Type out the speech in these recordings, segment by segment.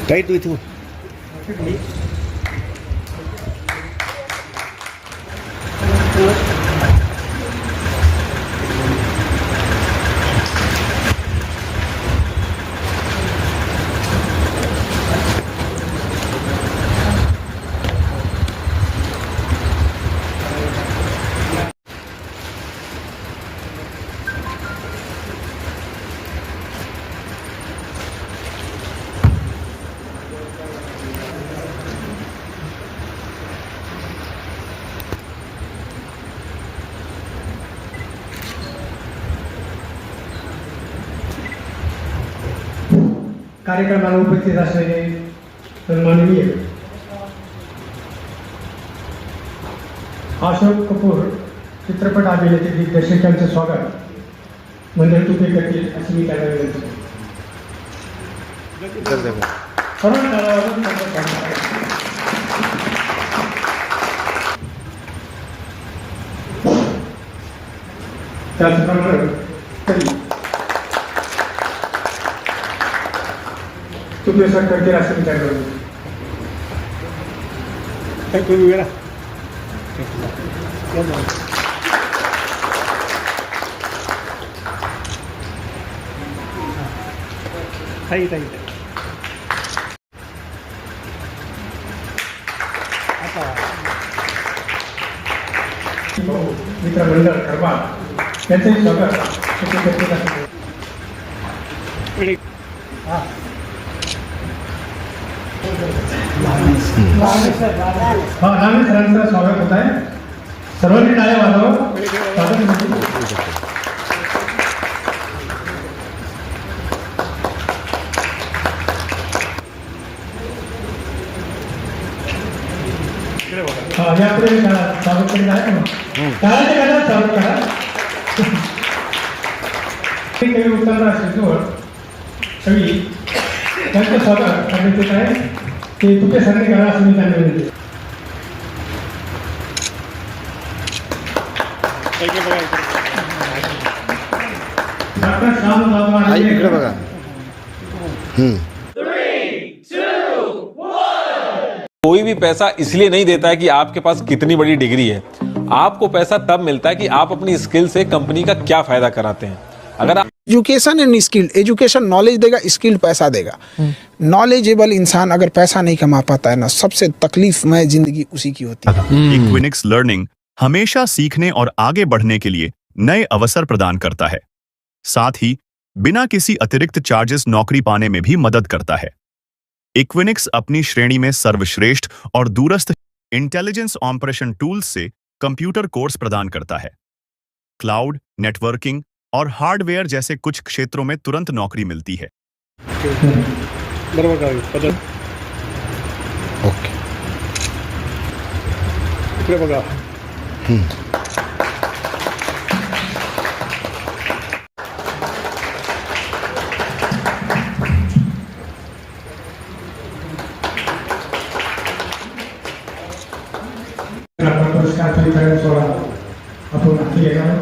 Right with you. कार्यक्रमाला उपस्थित असलेले सन्माननीय अशोक कपूर चित्रपट अभिनेते दिग्दर्शकांचे स्वागत मंडळ तुपे करतील अशी मी त्याला विनंती त्याचप्रमाणे तुपे सर करतील अशी मी त्याला मित्रमंडळ करवा यांचंही स्वागत नामे सरांचं स्वागत होत आहे. सर्वांनी टाळ्या वाजवा. यापुढे स्वागत करीत आहे टाळ्याच्या गाण्यात स्वागत करा. काही उत्तर शिजवळ कवी त्यांचं स्वागत करण्यात येत आहे. ते तुपे सरने करा असं मी त्यांना विनंती. इकडे बघा. कोई भी पैसा इसलिए नहीं देता है कि आपके पास कितनी बड़ी डिग्री है. आपको पैसा तब मिलता है कि आप अपनी स्किल से कंपनी का क्या फायदा कराते हैं. अगर आप education end skill, education knowledge देगा, स्किल पैसा देगा. नॉलेजेबल इंसान अगर पैसा नहीं कमा पाता है ना, सबसे तकलीफमय जिंदगी उसी की होती है. इक्विनिक्स लर्निंग हमेशा सीखने और आगे बढ़ने के लिए नए अवसर प्रदान करता है. साथ ही बिना किसी अतिरिक्त चार्जेस नौकरी पाने में भी मदद करता है. इक्विनिक्स अपनी श्रेणी में सर्वश्रेष्ठ और दूरस्थ इंटेलिजेंस ऑपरेशन टूल्स से कंप्यूटर कोर्स प्रदान करता है. क्लाउड, नेटवर्किंग और हार्डवेयर जैसे कुछ क्षेत्रों में तुरंत नौकरी मिलती है. पुरस्कार स्वीकार सोहळा आपण हाती घेणार.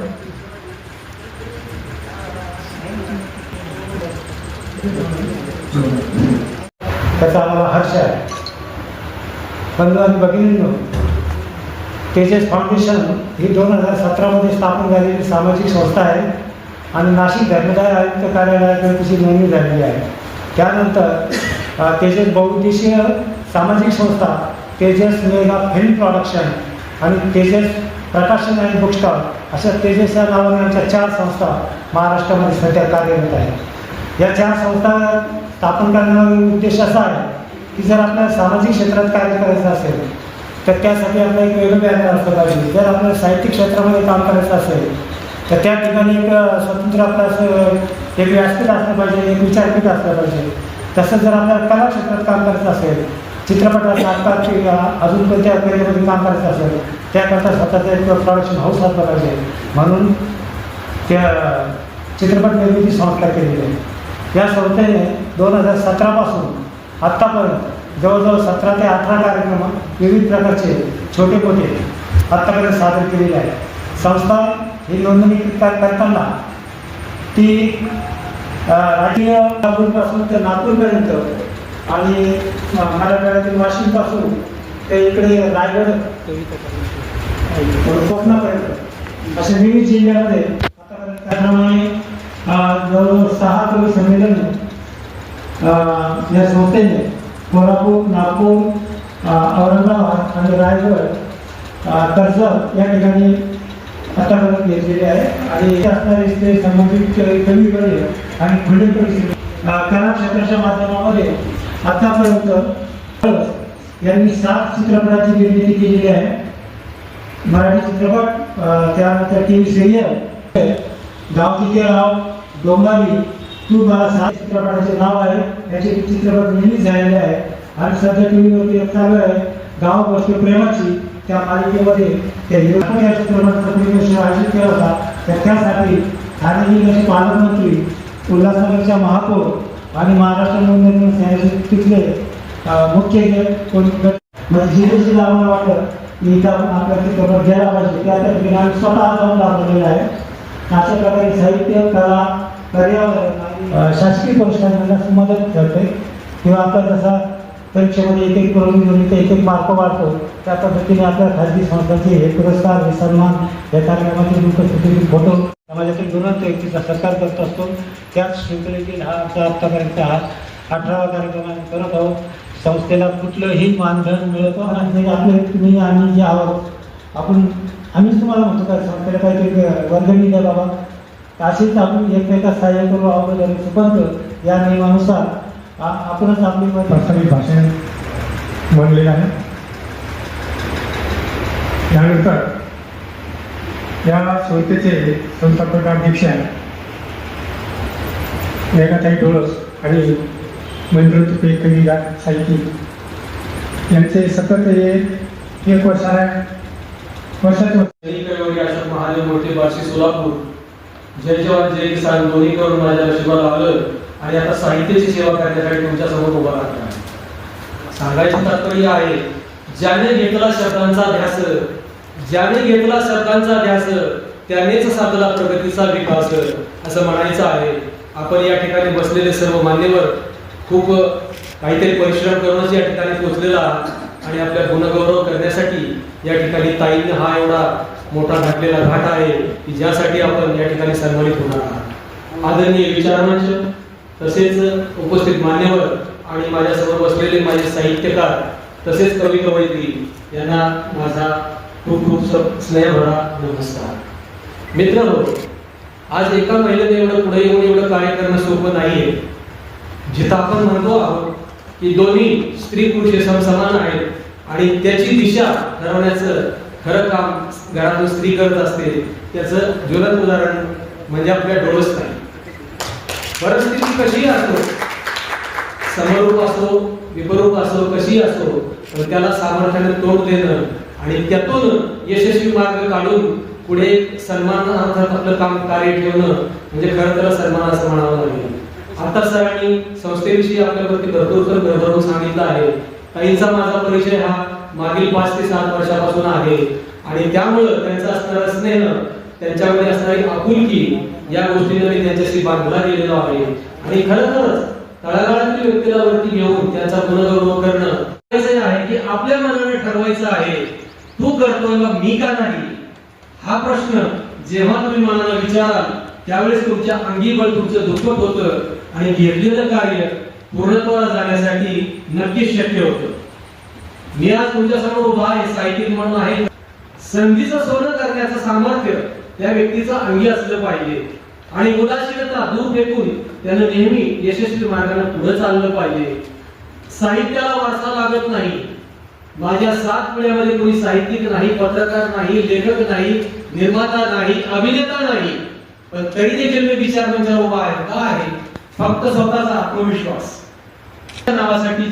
त्याचा आम्हाला हर्ष आहे. बंधू आणि भगिनींनो, तेजस फाउंडेशन ही 2017मध्ये स्थापन झालेली सामाजिक संस्था आहे आणि नाशिक धर्मदाय आयुक्त कार्यालयाकडे तिची नोंदणी झालेली आहे. त्यानंतर तेजस बहुउद्देशीय सामाजिक संस्था, तेजस मेगा फिल्म प्रोडक्शन आणि तेजस प्रकाशन आणि बुक स्टॉल अशा तेजस या नावाने आमच्या 4 संस्था महाराष्ट्रामध्ये सध्या कार्यरत आहेत. या 4 संस्था स्थापन करण्याचा उद्देश असा आहे की जर आपल्याला सामाजिक क्षेत्रात कार्य करायचं असेल तर त्यासाठी आपलं एक वेगळं बॅनर असलं पाहिजे. जर आपल्याला साहित्यिक क्षेत्रामध्ये काम करायचं असेल तर त्या ठिकाणी एक स्वतंत्र आपलं असं एक व्यासपीठ असलं पाहिजे, एक विचारपीठ असलं पाहिजे. तसंच जर आपल्याला कला क्षेत्रात काम करायचं असेल, चित्रपटात, नाटकात किंवा अजून कोणत्या करिअरमध्ये काम करायचं असेल त्याकरता स्वतःचं एक प्रोडक्शन हाऊस असलं पाहिजे. म्हणून त्या चित्रपट निर्मिती संस्था केलेली आहे. या संस्थेने 2017पासून आत्तापर्यंत जवळजवळ 17 ते 18 कार्यक्रम विविध प्रकारचे छोटे मोठे आत्तापर्यंत सादर केलेले आहेत. संस्था ही नोंदणी करताना ती राजकीय नागपूरपासून तर नागपूरपर्यंत आणि मराठवाड्यातील वाशिमपासून ते इकडे रायगड कोकणापर्यंत अशा विविध जिल्ह्यामध्ये आतापर्यंत त्याप्रमाणे जवळजवळ 6 कवी संमेलन या संस्थेने कोल्हापूर, नागपूर, औरंगाबाद आणि रायगड, कर्जत या ठिकाणी आतापर्यंत घेतलेले आहे आणि असणारे ते संबंधित कवीकडे आणि खंडकरी कला क्षेत्राच्या माध्यमामध्ये आतापर्यंत यांनी 7 चित्रपटाची निर्मिती केलेली आहे. मराठी चित्रपट, त्यानंतर TV सिरियल गाव किती राव, डोंगारी, तू मला 7 चित्रपटाचे नाव आहे. याचे चित्रपट रिलीज झालेले आहे आणि सध्या टीव्हीवरती एक चालू आहे गाव गोष्ट प्रेमाची. त्या मालिकेमध्ये त्या चित्रपटाचा परिवेश आयोजित केला होता. तर त्यासाठी ठाणे जिल्ह्याचे पालकमंत्री, उल्हासनगरच्या महापौर आणि महाराष्ट्र नवनिर्माण तिथले मुख्य कोणी म्हणजे जिल्ह्याची आम्हाला वाटतं की इथं आपल्या चित्रपट घ्यायला पाहिजे. त्या ठिकाणी आम्ही स्वतः जाऊन दाखवलेलं आहे. अशा प्रकारे साहित्य, कला, पर्यावरण आणि शासकीय पुरस्कारांना मदत करते किंवा आता जसा परीक्षेमध्ये एक करून एक मार्क वाढतो त्या पद्धतीने आपल्या खाजगी संस्थांचे हे पुरस्कार, हे सन्मान या कार्यक्रमातील उपस्थितीतील फोटो समाजातील गुणवंत व्यक्तीचा सत्कार करत असतो. त्याच शृंखलेतील हा आमचा आत्तापर्यंत हा 18वा कार्यक्रम आम्ही करत आहोत. संस्थेला कुठलंही मानधन मिळतो आणि आपले तुम्ही आम्ही जे आहोत आम्हीच तुम्हाला म्हणतो का संस्थेला काहीतरी वर्गणी द्या बाबा. अशीच आपण एकमेकात सहाय्य करू. आपण सुपंत या नियमानुसार आपणच आपली प्रास्ताविक भाषण म्हणलेलं आहे. त्यानंतर या संस्थेचे संस्थापक अध्यक्ष मेघाताई डोळस आणि महेंद्र तुपे कविगार साहित्यिक यांचे सतत 1 वर्षात महादेव मोठे बार्शी सोलापूर, जय जवान जय किसान दोन्ही करून माझ्या नशिबाला आलं आणि आता साहित्याची सेवा करण्यासाठी तुमच्या समोर उभा राहणार. सांगायचं तात्पर्य आहे, ज्याने घेतला शब्दांचा ध्यास, ज्याने घेतला शब्दांचा ध्यास त्यानेच साधला प्रगतीचा विकास असं म्हणायचं आहे. आपण या ठिकाणी बसलेले सर्व मान्यवर खूप काहीतरी परिश्रम करूनच या ठिकाणी पोहोचलेला आणि आपल्या गुणगौरव करण्यासाठी या ठिकाणी ताईंनी हा एवढा मोठा घातलेला घाट आहे की ज्यासाठी आपण या ठिकाणी सन्मानित होणार आहात. आदरणीय विचारमंच तसेच उपस्थित मान्यवर आणि माझ्यासमोर बसलेले माझे साहित्यकार तसेच कवी कवयित्री यांना माझा खूप खूप स्नेहभरा नमस्कार. मित्रांनो, आज एका महिलेने एवढं पुढे येऊन एवढं कार्य करणं सोपं नाहीये. जिथं आपण म्हणतो आहोत की दोन्ही स्त्री पुरुष समान आहेत आणि त्याची दिशा ठरवण्याचं खरं काम घरातून स्त्री करत असते, त्याचं ज्वलंत उदाहरण म्हणजे आपल्या डोळस नाही. परिस्थिती कशी असो, समरूप असो विपरूप असो, कशी असो, पण त्याला सामर्थ्याने तोंड देणं आणि त्यातून यशस्वी मार्ग काढून पुढे सन्मानार्थात आपलं काम कार्य ठेवणं म्हणजे खरं तर सन्मान असं म्हणावं लागेल. आता सरांनी संस्थेविषयी आपल्यावरती भरपूर भरभरून सांगितलं आहे. ताईंचा माझा परिचय हा मागील 5 ते 7 वर्षापासून आहे आणि त्यामुळं त्यांचा असणारा स्नेह, त्यांच्यामध्ये असणारी आपुलकी या गोष्टीने मी त्यांच्याशी बांधला गेलेलो आहे आणि खरंच तळागाळातील व्यक्तीला वरती घेऊन त्यांचा गुणगौरव करणं असं आहे की आपल्या मनाने ठरवायचं आहे तू करतोय मग मी का नाही. हा प्रश्न जेव्हा तुम्ही मनाला विचाराल त्यावेळेस तुमच्या अंगी बळ तुमचं दुःखत होतं आणि घेतलेलं कार्य पूर्णत्वाला जाण्यासाठी नक्कीच शक्य होतं. मी आज तुमच्या समोर उभा आहे साहित्यिक म्हणून आहे. संधीचं सोनं करण्याचं सामर्थ्य त्या व्यक्तीचं अंगी असलं पाहिजे आणि उदासीनता दूर फेकून त्यानं नेहमी यशस्वी मार्गाने पुढे चाललं पाहिजे. साहित्याला वारसा लागत नाही. माझ्या 7 पिढ्यामध्ये कोणी साहित्यिक नाही, पत्रकार नाही, लेखक नाही, निर्माता नाही, अभिनेता नाही, पण तरी देखील मी विचारमंचावर उभा आहे. का आहे? फक्त स्वतःचा आत्मविश्वास नावासाठी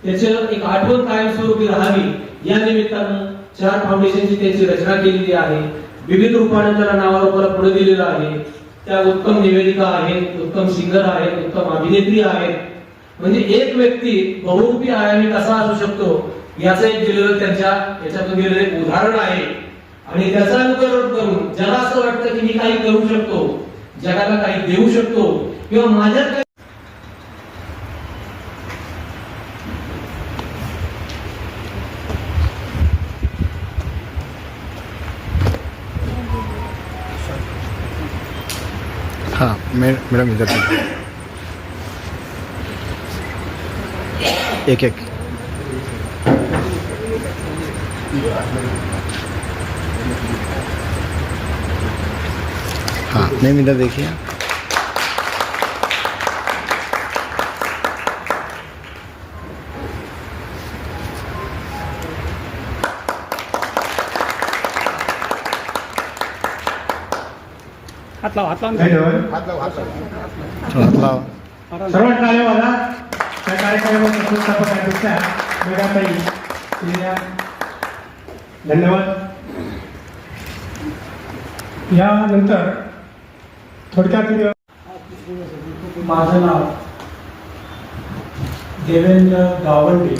त्याचं एक आठवण कायमस्वरूपी राहावी या निमित्तानं 4 फाउंडेशनची त्याची रचना केलेली आहे. विविध रूपाने त्याला नावारूपाला पुढे दिलेलं आहे. त्या उत्तम निवेदिका आहेत, उत्तम सिंगर आहेत, उत्तम अभिनेत्री आहेत. म्हणजे एक व्यक्ती बहुरूपी आयामी कसा असू शकतो याचं एक दिलेलं त्यांच्या याच्यातून दिलेलं एक उदाहरण आहे आणि त्याचा अनुकरण करून ज्याला असं वाटतं की मी काही करू शकतो, जगाला काही देऊ शकतो, किंवा माझ्यात काही हाँ मैडम इधर से एक एक हाँ मैम इधर देखिए धन्यवाद. थोड़ा हाथ लाओ. सर्वात टाळ्या वाला त्या कार्यक्रमाच्या संस्थापकांपेक्षा मेघाताई दिलेल्या धन्यवाद. यानंतर थोडक्यात माझं नाव देवेंद्र गावंडे.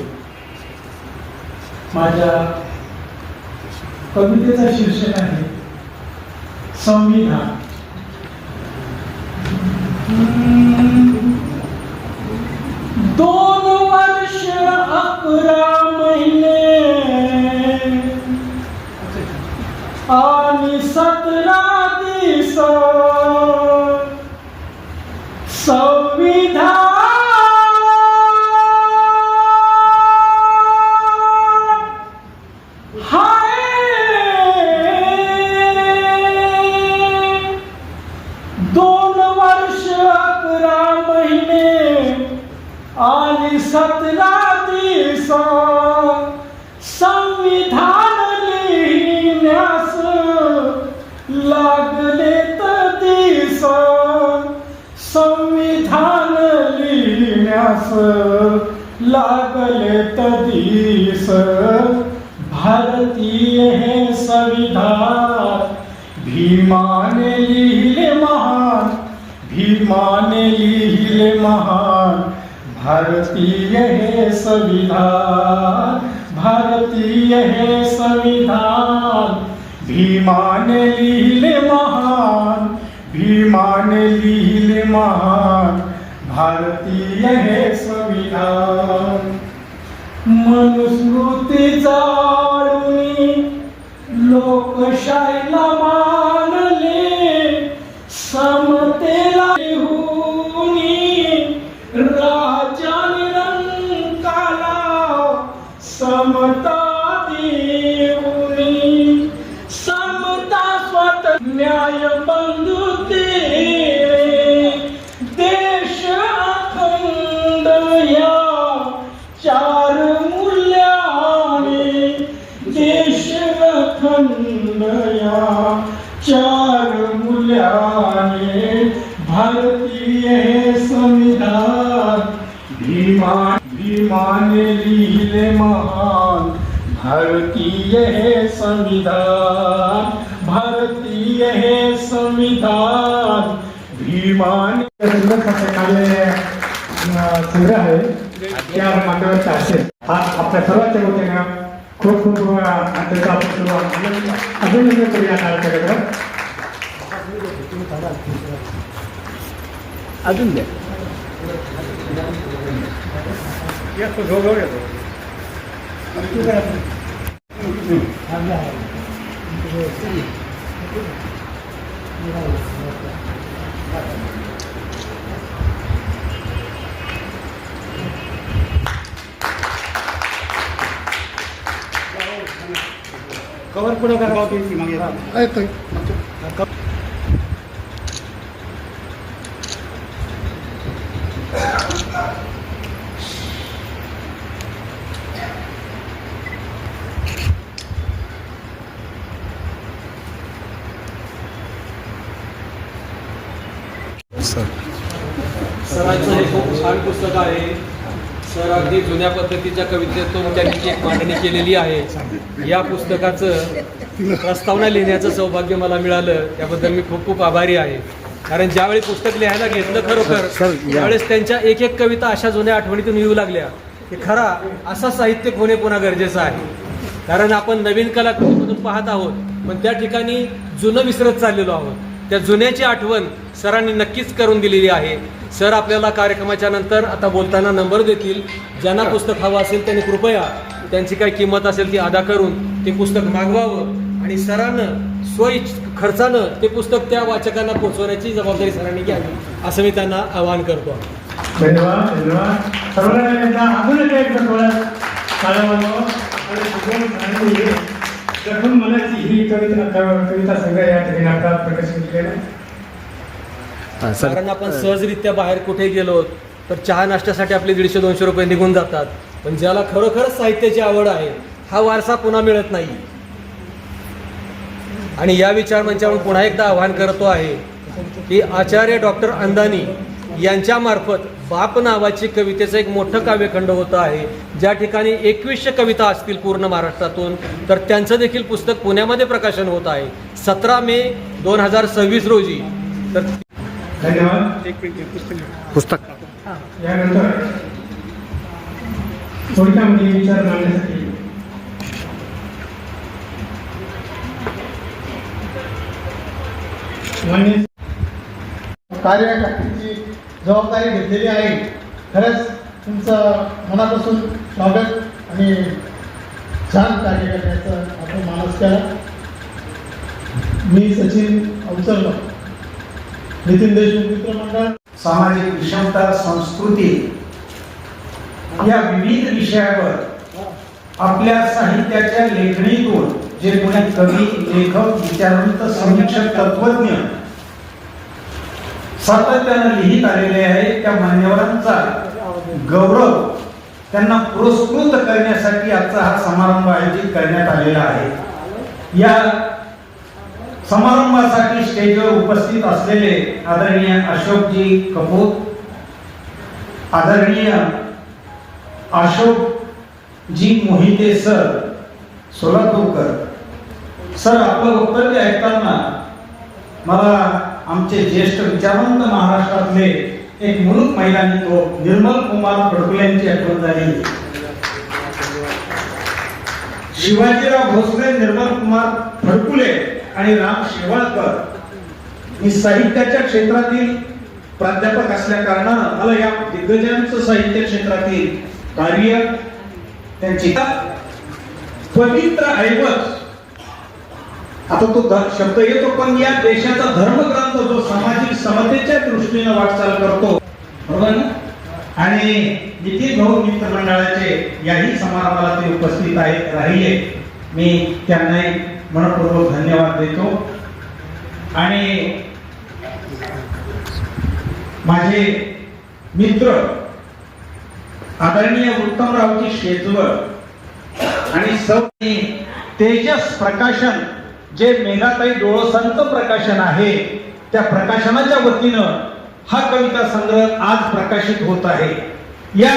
माझ्या कवितेचा शीर्षक आहे संविधान. दोन वर्ष 11 महिने आणि 17 दिवस संविधान हाय. 2 वर्ष 11 महिने आणि 17 दिवस संविधान लिहिण्यास लागलेत दिवस. संविधान लिहिण्यास लागलेत दिवस. भारतीय हे संविधान भीमाने लिहिले महान. भीमाने लिहिले महान. भारतीय हे संविधान. भारतीय हे संविधान भीमाने लिहिले महान. भीमाने लिहिले महान. भारतीय हे संविधान. मनुस्मृती जाळूनी लोकशाहीला मानले. समतेला लिहूनी राजाने रंकाला समता देऊनी. समता स्वातंत्र्य न्याय बंधुते देश अखंड या 4 मूल्याने. देश अखंड या 4 मूल्याने. भारतीय हे संविधान भीमाने लिहिले महान. भारतीय हे संविधान. भारतीय हे संविधान भीमाने. संग्रह आहे त्या माध्यमाचा असेल. आपल्या सर्वांच्या वतीनं खूप खूप त्याचा आपण अभिनंदन करूया कार्यक्रम. अजून द्या. कवर पुढे करा. सरांचं हे खूप छान पुस्तक आहे. सर अगदी जुन्या पद्धतीच्या कवितेतून त्यांनी एक मांडणी केलेली आहे. या पुस्तकाचं प्रस्तावना लिहिण्याचं सौभाग्य मला मिळालं, त्याबद्दल मी खूप खूप आभारी आहे. कारण ज्यावेळी पुस्तक लिहायला घेतलं खरोखर त्यावेळेस त्यांच्या एक एक कविता अशा जुन्या आठवणीतून येऊ लागल्या की खरा असा साहित्यिक होणे पुन्हा गरजेचं आहे. कारण आपण नवीन कलाकृतीमधून पाहत आहोत पण त्या ठिकाणी जुनं विसरत चाललेलो आहोत. त्या जुन्याची आठवण सरांनी नक्कीच करून दिलेली आहे. सर आपल्याला कार्यक्रमाच्या नंतर आता बोलताना नंबर देतील. ज्यांना पुस्तक हवं असेल त्यांनी कृपया त्यांची काही किंमत असेल ती अदा करून ते पुस्तक मागवावं आणि सरांनं खर्चानं ते पुस्तक त्या वाचकांना पोहोचवण्याची जबाबदारी सरांनी घ्यावी असं मी त्यांना आवाहन करतो. धन्यवाद धन्यवाद सर्वांना. अजून एकदा थोडं प्रथम मनाची ही कविता संग्रह या ठिकाणी आपला प्रकाशित केलेला. हाँ, सर कारण आपण सहजरित्या बाहेर कुठे गेलो तर चहा नाश्त्यासाठी आपले 150-200 रुपये निघून जातात. पण ज्याला खरोखरच साहित्याची आवड आहे हा वारसा पुन्हा मिळत नाही. आणि या विचारमंचावरून पुन्हा एकदा आवाहन करतो आहे की आचार्य डॉक्टर अंदानी यांच्या मार्फत बाप नावाची कवितेचं एक मोठं काव्यखंड होतं आहे. ज्या ठिकाणी 2100 कविता असतील पूर्ण महाराष्ट्रातून, तर त्यांचं देखील पुस्तक पुण्यामध्ये प्रकाशन होत आहे 17 मे 2026 रोजी. तर धन्यवाद. पुस्तक यानंतर थोडक्यामध्ये विचार मांडण्यासाठी कार्यकर्त्यांची जबाबदारी घेतलेली आहे. खरंच तुमचं मनापासून स्वागत आणि छान कार्य करण्याचं आपण मानस केला. मी सचिन अवचरलो, नितीन देशमुख मित्रमंडळ. सामाजिक विषमता, संस्कृती या विविध विषयावर आपल्या साहित्याच्या लेखणीतून जे पुणे कवी, लेखक, विचारवंत, समीक्षक, तत्वज्ञ सातत्यानं लिहित आलेले आहेत त्या मान्यवरांचा गौरव त्यांना पुरस्कृत करण्यासाठी आजचा हा समारंभ आयोजित करण्यात आलेला आहे. या समारंभासाठी स्टेजवर उपस्थित असलेले आदरणीय अशोकजी कपूर, आदरणीय अशोकजी मोहिते सर सोलापूरकर सर, आपलं वक्तव्य ऐकताना मला आमचे ज्येष्ठ विचारवंत महाराष्ट्रातले एक मुलुक मैदानी तो निर्मल कुमार फडकुले यांची आठवण झाली. शिवाजीराव भोसले, निर्मल कुमार फडकुले आणि राम शेवाळकर ही साहित्याच्या क्षेत्रातील प्राध्यापक असल्या कारणानं मला या दिग्गजांचं साहित्य क्षेत्रातील कार्य, त्यांची पवित्र ऐवज, आता तो शब्द येतो पण या देशाचा धर्मग्रंथ जो सामाजिक समतेच्या दृष्टीने वाटचाल करतो, बरोबर ना. आणि नितीन भाऊ मित्रमंडळाचे याही समारंभाला ते उपस्थित आहेत, राहिले. मी त्यांनाही मनपूर्वक धन्यवाद देतो. आणि माझे मित्र आदरणीय उत्तमरावजी शेजवळ आणि तेजस प्रकाशन जे मेघाताई डोळसांचं प्रकाशन आहे, त्या प्रकाशनाच्या वतीनं हा कविता संग्रह आज प्रकाशित होत आहे. या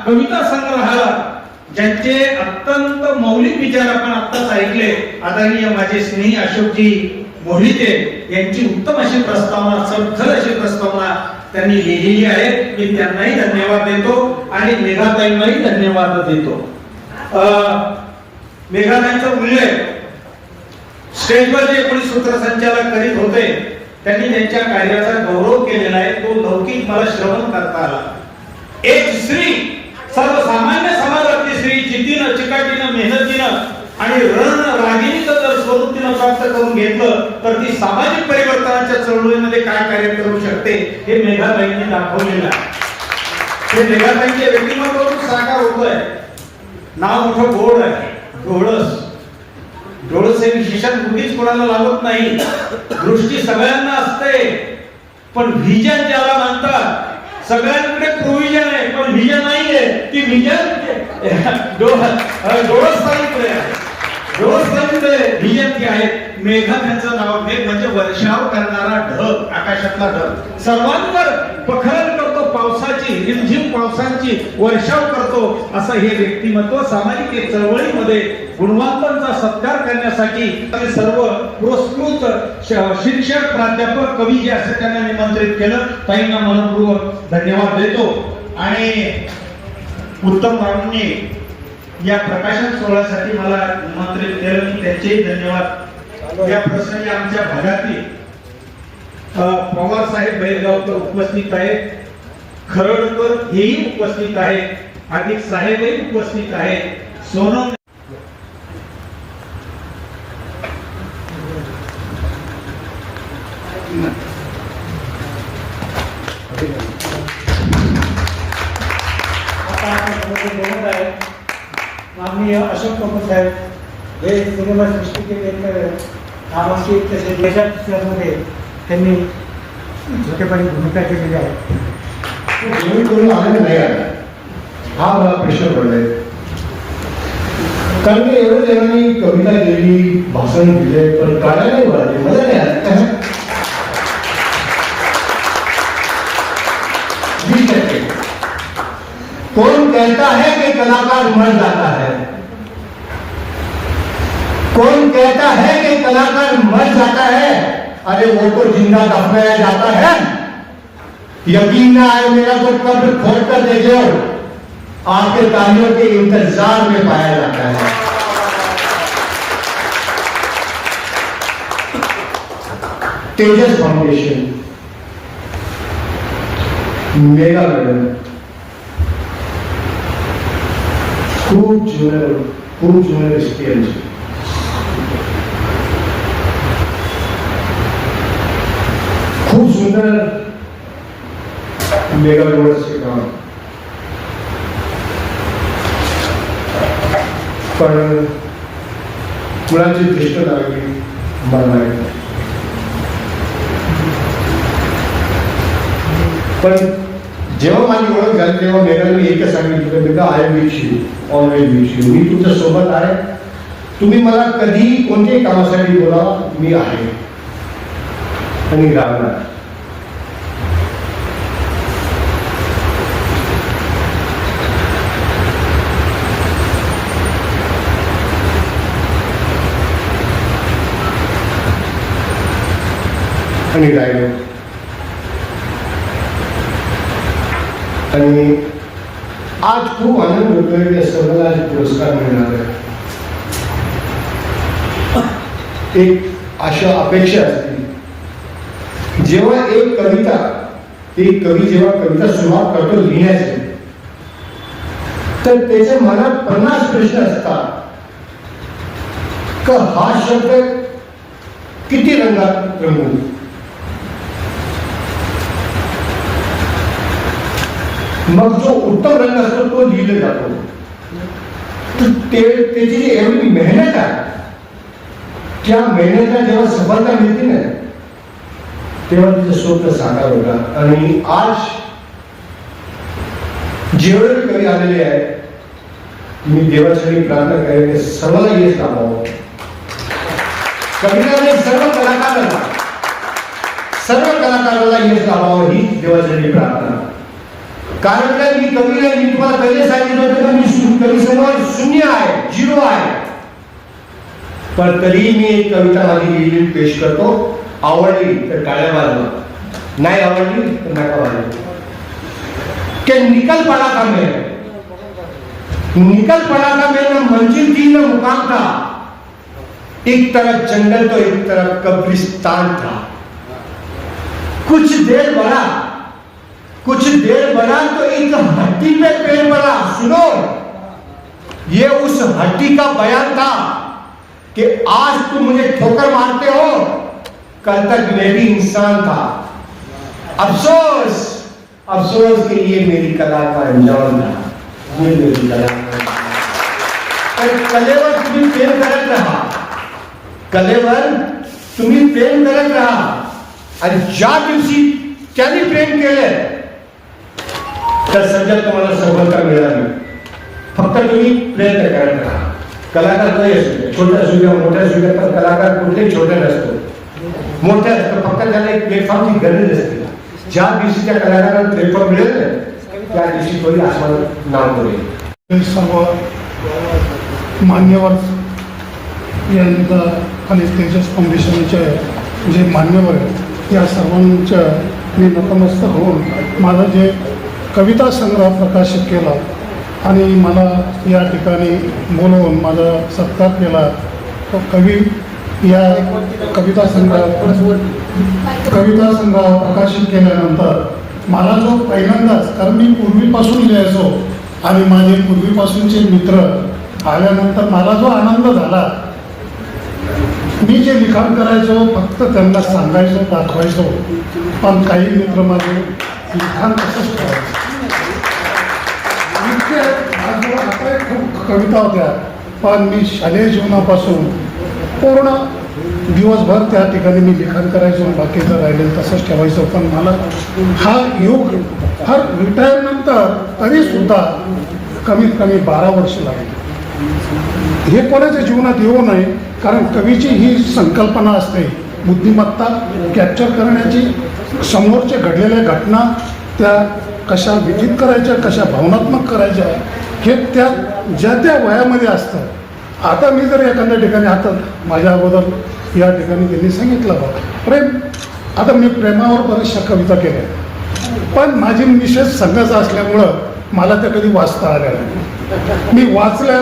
कविता संग्रहाला ज्यांचे अत्यंत मौलिक विचार आपण आत्ताच ऐकले, आदरणीय माझे स्नेही अशोकजी मोहिते यांची उत्तम अशी प्रस्तावना, सखोल अशी प्रस्तावना त्यांनी लिहिलेली आहे. मी त्यांनाही धन्यवाद देतो आणि मेघाताईंनाही धन्यवाद देतो. मेघाताईंचा उल्लेख स्टेजवर जे कोणी सूत्रसंचालक करीत होते त्यांनी त्यांच्या कार्याचा गौरव केलेला आहे, तो लौकिक मला श्रवण करता आला. एक स्त्री, सर्वसामान्य समाजातली स्त्री जिद्दीनं, चिकाटीनं, मेहनतीनं आणि रणरागिणीचं जर स्वरूप तिनं प्राप्त करून घेतलं तर ती सामाजिक परिवर्तनाच्या चळवळीमध्ये काय कार्य करू शकते हे मेघाताईंनी दाखवलेलं आहे. हे मेघाताईंच्या व्यक्तिमत्वातून साकार होतोय. नाव मोठं गोड आहे, डोळस. डोळस हे विशेषण कुठेच कोणाला लागत नाही, दृष्टी सगळ्यांना असते, पण व्हिजन ज्याला म्हणतात, सगळ्यांकडे प्रोव्हिजन आहे पण व्हिजन नाहीये. ती व्हिजन डोळसताईकडे आहे, डोळसताईकडे व्हिजन ती आहे. मेघा त्यांचं नाव, मेघ म्हणजे वर्षाव करणारा ढग, आकाशातला ढग, सर्वांवर पखरण करतो, पावसाची रिमझिम पावसांची वर्षाव करतो, असं हे व्यक्तिमत्व सामाजिक चळवळीमध्ये गुणवंतांचा सत्कार करण्यासाठी सर्व पुरस्कृत शिक्षक, प्राध्यापक, कवी जे असं त्यांना निमंत्रित केलं. ताईंना मनपूर्वक धन्यवाद देतो. आणि उत्तम रावांनी या प्रकाशन सोहळ्यासाठी मला निमंत्रित केलं, त्यांचेही धन्यवाद. या प्रसंगी आमच्या भागातील पवार साहेब बैलगावकर उपस्थित आहेत, खरडकर हेही उपस्थित आहेत, अधिक साहेबही उपस्थित आहेत, सोनम माननीय अशोक कपूर साहेब हे सिनेमा सृष्टी केले नामांकित तसे देशामध्ये त्यांनी छोटेपणी भूमिका केलेली आहे. जेवण करून आनंद नाही आला, हा मला प्रश्न पडलाय. कारण की एवढं जणांनी कविता लिहिली, भाषण दिले, पण काढायला नाही बोलायचे, मजा नाही आली. 20%. कौन कहता है कि कलाकार मर जाता है? कौन कहता है कि कलाकार मर जाता है? अरे वो तो जिंदा दफनाया जाता है. यकीन ना आए मेरा तो कब्र खोद कर देखे हो, आपके तालियों के इंतजार में पाया जाता है. तेजस फाउंडेशन, मेगा मैडम, खूप जुन्या एक्सपिरियन्स. खूप सुंदर मेगा रोडचे काम. पण मुलांची दृष्ट लागली मला नाही. पण जेव्हा माझी ओळख झाली तेव्हा मेघाने एकच सांगितलं, Megha I wish you, always wish you. मी तुमच्या सोबत आहे, तुम्ही मला कधी कोणत्याही कामासाठी बोला, मी आहे आणि राहणार. आणि राहिलो. आणि आज खूप आनंद होतोय की सर्वांना आज पुरस्कार मिळणार आहे. एक अशा अपेक्षा असते जेव्हा एक कवी जेव्हा कविता सुरुवात करतो लिहिण्याचे, तर त्याच्या मनात 50 प्रश्न असतात का हा शब्द किती रंगात रंगू. मग जो उत्तम रंग असतो तो लिहिला जातो. त्याची जी एवढी मेहनत आहे, त्या मेहनतीला जेव्हा सफलता मिळते ना, तेव्हा तिचं स्वप्न साकार होतात. आणि आज जेवढे कवी आलेले आहेत, मी देवासाठी प्रार्थना करेन सर्वांना यश लाभावं. कविताने सर्व कलाकाराला यश लाभावं ही देवासाठी प्रार्थना. कारण काय मी कवी नाही, मी तुम्हाला पहिले सांगितलं होतं का मी कवी समोर शून्य आहे, 0 आहे. पण तरी मी एक कविता माझी लिहिली पेश करतो. आवडली तर टाळ्या वाजवा, नाही आवडली तर नका वाजवा. कि निकल पड़ा था मैं न मंजिल थी न मुकाम था. एक तरफ जंगल तो एक तरफ कब्रिस्तान था. कुछ देर बढ़ा तो एक हड्डी पे पेड़ पड़ा. सुनो, ये उस हड्डी का बयान था कि आज तुम मुझे ठोकर मारते हो, कल तक मैं भी इंसान था. अफसोस कि ये मेरी कला का अंजाम था. ये मेरी कला कलेवर तुम्ही प्रेम करत राहा. आणि ज्या दिवशी त्यांनी प्रेम केलं तर सध्या तुम्हाला सफलता मिळाली. फक्त तुम्ही प्रयत्न करत राहा. कलाकार नाही असतो, छोटा असू द्या मोठा असू द्या, पण कलाकार कुठलेही छोटे नसतो, मोठा असतो. फक्त त्याला एक प्लॅटफॉर्मची गरज असते. ज्या दिवशी त्या कलाकाराला प्लॅटफॉर्म मिळेल त्या दिवशी थोडी आसमान नाव करेल. सर्व मान्यवर यांचा आणि तेजस फाउंडेशनचे जे मान्यवर आहेत या सर्वांच्या मी नतमस्तक होऊन माझं जे कविता संग्रह प्रकाशित केला आणि मला या ठिकाणी बोलवून माझा सत्कार केला. तो कवी या कविता संग्रह कविता संग्रह प्रकाशित केल्यानंतर मला जो पहिल्यांदाच, कारण मी पूर्वीपासून लिहायचो आणि माझे पूर्वीपासूनचे मित्र आल्यानंतर मला जो आनंद झाला, मी जे लिखाण करायचो फक्त त्यांना सांगायचो, दाखवायचो, पण काही मित्र माझे लिखाण तसंच करायचं. इतके आता खूप कविता होत्या, पण मी शालेय जीवनापासून पूर्ण दिवसभर त्या ठिकाणी मी लिखाण करायचो, बाकीचं राहिलेलं तसंच ठेवायचं. पण मला हा योग हर रिटायरनंतर तरीसुद्धा कमीत कमी 12 वर्ष लागली. हे कोणाच्या जीवनात येऊ नये, कारण कवीची ही संकल्पना असते बुद्धिमत्ता कॅप्चर करण्याची, समोरच्या घडलेल्या घटना त्या कशा विचित करायच्या, कशा भावनात्मक करायच्या, हे त्या ज्या त्या वयामध्ये असतं. आता मी जर एखाद्या ठिकाणी, आता माझ्या अगोदर या ठिकाणी त्यांनी सांगितलं बघ प्रेम, आता मी प्रेमावर बऱ्याचशा कविता केल्या, पण माझी मिसेस संघाचा असल्यामुळं मला त्या कधी वाचता आल्या नाही. मी वाचल्या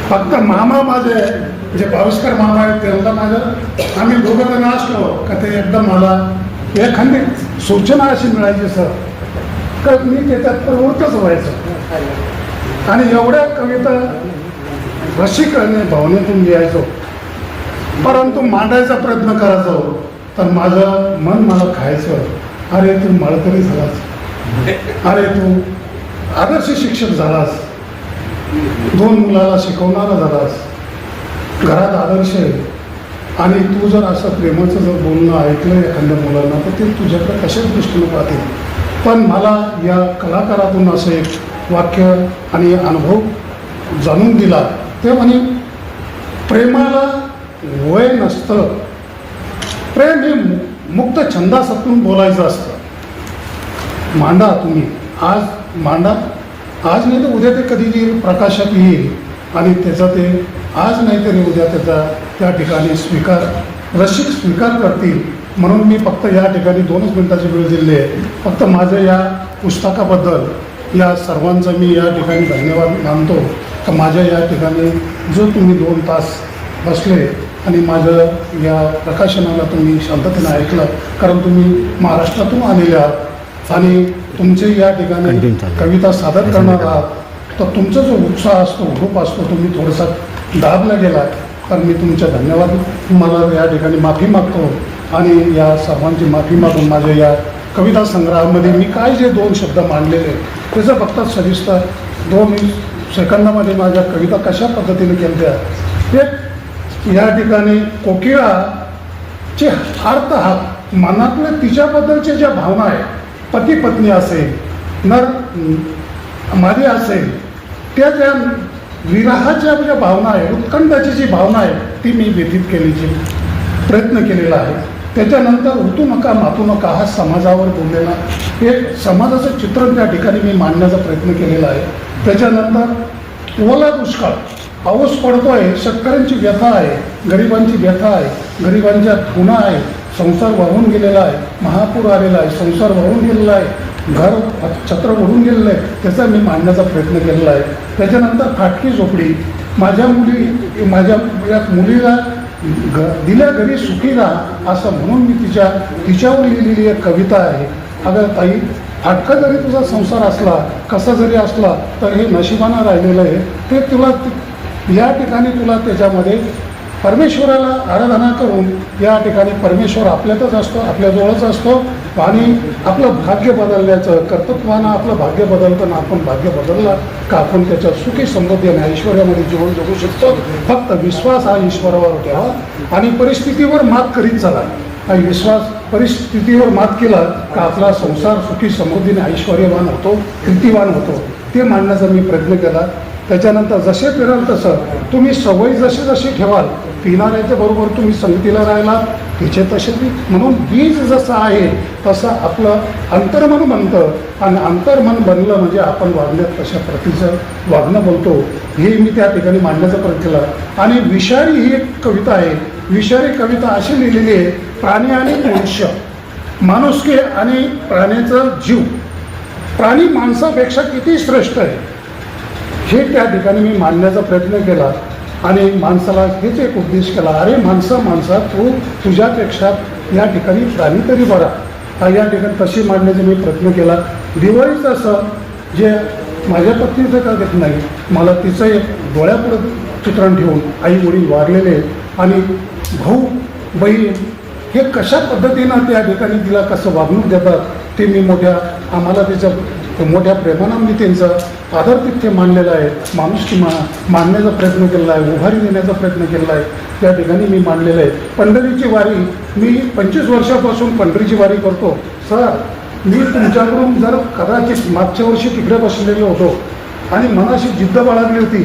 फक्त मामा माझे जे भाविस्कर मामा आहेत त्यांना माझं, आम्ही दोघं जण असलो का ते एकदम मला एखादी सूचना अशी मिळायची सर, तर मी त्याच्यात प्रवृत्तच व्हायचं आणि एवढ्या कविता रसिक आणि भावनेतून लिहायचो. परंतु मांडायचा प्रयत्न करायचो तर माझं मन मला खायचं, अरे तू माळकरी झालास, अरे तू आदर्श शिक्षक झालास, 2 मुलाला शिकवणारा झालास, घरात आदर्श आहे, आणि तू जर असं प्रेमाचं जर बोलणं ऐकलं एखाद्या मुलांना तर ते तुझ्याकडे कशाच दृष्टीने पाहतील. पण मला या कलाकारातून असं एक वाक्य आणि अनुभव जाणून दिला, ते म्हणे प्रेमाला वय नसतं, प्रेम हे मुक्त छंदासातून बोलायचं असतं. मांडा तुम्ही, आज मांडा, आज नाही तर उद्या ते कधी प्रकाशात येईल आणि त्याचा ते आज नाही तरी उद्या त्याचा त्या ठिकाणी रसिक स्वीकार करतील. म्हणून मी फक्त या ठिकाणी 2च मिनिटाची वेळ दिली आहे. फक्त माझं या पुस्तकाबद्दल या सर्वांचं मी या ठिकाणी धन्यवाद मानतो की माझ्या या ठिकाणी जो तुम्ही 2 तास बसले आणि माझं या प्रकाशनाला तुम्ही शांततेने ऐकलं, कारण तुम्ही महाराष्ट्रातून आलेले आहात आणि तुमचे या ठिकाणी कविता सादर करणार आहात, तर तुमचा जो उत्साह असतो, ग्रुप असतो, तुम्ही थोडासा दाबला गेला, तर मी तुमचे धन्यवाद, मला या ठिकाणी माफी मागतो आणि या सर्वांची माफी मागून माझ्या या कविता संग्रहामध्ये मी काय जे 2 शब्द मांडलेले त्याचं फक्त सविस्तर 2 सेकंदामध्ये माझ्या कविता कशा पद्धतीने केल्या. एक या ठिकाणी कोकिळाचे अर्थ हा मनातल्या तिच्याबद्दलच्या ज्या भावना आहेत, पती पत्नी असेल, नर मादी असेल, त्या ज्या विरहाच्या ज्या भावना आहे, उत्कंठाची जी भावना आहे ती मी व्यतीत केलीची प्रयत्न केलेला आहे. त्याच्यानंतर उतू नका मातू नका हा समाजावर बोललेला एक समाजाचं चित्रण त्या ठिकाणी मी मांडण्याचा प्रयत्न केलेला आहे. त्याच्यानंतर ओला दुष्काळ, पाऊस पडतो आहे, शेतकऱ्यांची व्यथा आहे, गरिबांची व्यथा आहे, गरिबांच्या खुणा आहे, संसार वाहून गेलेला आहे, महापूर आलेला आहे, संसार वाहून गेलेला आहे, घर छत्र उडून गेलेलं आहे, त्याचा मी मांडण्याचा प्रयत्न केलेला आहे. त्याच्यानंतर फाटकी झोपडी, माझ्या मुलीला दिल्या घरी सुखी राहा असं म्हणून मी तिच्यावर लिहिलेली एक कविता आहे. अगं ताई, फाटका जरी तुझा संसार असला, कसा जरी असला, तर हे नशिबानं राहिलेलं आहे, ते तुला या ठिकाणी तुला त्याच्यामध्ये परमेश्वराला आराधना करून या ठिकाणी परमेश्वर आपल्यातच असतो, आपल्याजवळच असतो आणि आपलं भाग्य बदलण्याचं कर्तृत्वानं आपलं भाग्य बदलताना आपण भाग्य बदलला का आपण त्याच्या सुखी समृद्धी आणि ऐश्वर्यामध्ये जीवन जगू शकतो. फक्त विश्वास हा ईश्वरावर ठेवा आणि परिस्थितीवर मात करीत चला. हा विश्वास परिस्थितीवर मात केला का आपला संसार सुखी समृद्धीने ऐश्वर्यवान होतो, कीर्तिवान होतो. ते मांडण्याचा मी प्रयत्न केला. त्याच्यानंतर जसे फिराल तसं तुम्ही सवयी जशी ठेवाल, पिणाऱ्याच्या बरोबर तुम्ही संगतीला राहिला तिचे तसे म्हणून बीज जसं आहे तसं आपलं अंतर्मन बनतं आणि अंतर्मन बनलं म्हणजे आपण वागण्यात तशा प्रतीचं वागणं बोलतो. हे मी त्या ठिकाणी मांडण्याचा प्रयत्न केला. आणि विषारी ही एक कविता आहे. विषारी कविता अशी लिहिलेली आहे, प्राणी आणि मनुष्य, माणुसकी आणि प्राण्याचा जीव, प्राणी माणसापेक्षा किती श्रेष्ठ आहे हे त्या ठिकाणी मी मांडण्याचा प्रयत्न केला. आणि माणसाला हेच एक उद्देश केला, अरे माणसा तू तुझ्यापेक्षा या ठिकाणी प्राणी तरी बरा, या ठिकाणी तशी मांडण्याचा मी प्रयत्न केला. दिवाळीचं असं जे माझ्या पत्नीचं का देत नाही, मला तिचं एक डोळ्यापुढं चित्रण ठेवून आई वडील वारलेले आणि भाऊ बहीण हे कशा पद्धतीनं त्या ठिकाणी तिला कसं वागणूक देतात ते मी आम्हाला त्याच्या मोठ्या प्रेमानं मी त्यांचं आदरतिथ्य मानलेलं आहे, माणुसकी मानण्याचा प्रयत्न केलेला आहे, उभारी देण्याचा प्रयत्न केलेला आहे, त्या ठिकाणी मी मानलेलं आहे. पंढरीची वारी मी 25 वर्षापासून पंढरीची वारी करतो. सर, मी तुमच्याकडून जर कदाचित मागच्या वर्षी तिकडे बसलेलो होतो आणि मनाशी जिद्द बाळगली होती,